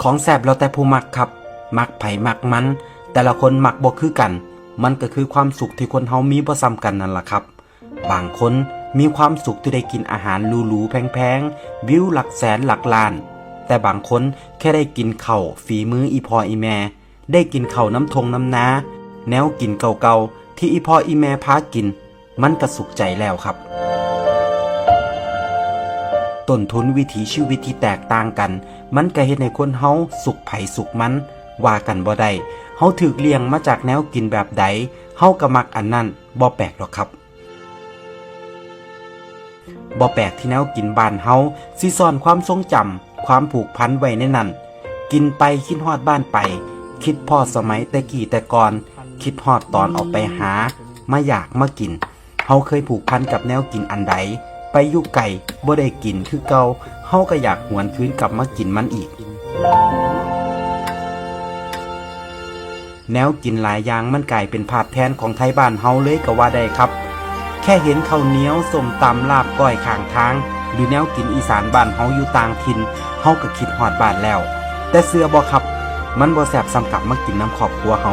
ของแซ่บแล้วแต่ผู้มักครับมักไผมักมันแต่ละคนมักบ่คือกันมันก็คือความสุขที่คนเฮามีบ่ซ้ำกันนั่นล่ะครับบางคนมีความสุขที่ได้กินอาหารหรูๆแพงๆวิวหลักแสนหลักล้านแต่บางคนแค่ได้กินข้าวฝีมืออีพ่ออีแม่ได้กินข้าวน้ำทงน้ำนาแนวกินเก่าๆที่อีพ่ออีแม่พากินมันก็สุขใจแล้วครับต้นทุนวิถีชีวิตที่แตกต่างกันมันก็เฮ็ดให้คนเฮาสุขไผสุขมันว่ากันบ่ได้เฮาถูกเลี้ยงมาจากแนวกินแบบใดเฮาก็มักอันนั้นบ่แปลกหรอกครับบ่แปลกที่แนวกินบ้านเฮาสิซ่อนความทรงจำความผูกพันไว้ในนั้นกินไปคิดฮอดบ้านไปคิดพอสมัยแต่กี้แต่ก่อนคิดฮอดตอนออกไปหามาอยากมากินเฮาเคยผูกพันกับแนวกินอันใดไปอยู่ไกลบ่ได้กินคือเก่าเฮาก็อยากหวนคืนกลับมากินมันอีกแนวกินหลายอย่างมันกลายเป็นภาพแทนของไทยบ้านเฮาเลยก็ว่าได้ครับแค่เห็นข้าวเหนียวส้มตำลาบก้อยข้างทางหรือแนวกินอีสานบ้านเฮาอยู่ต่างถิ่นเฮาก็คิดฮอดบ้านแล้วแต่เชื่อบ่ครับมันบ่แซ่บสำกับมากินน้ำครอบครัวเฮา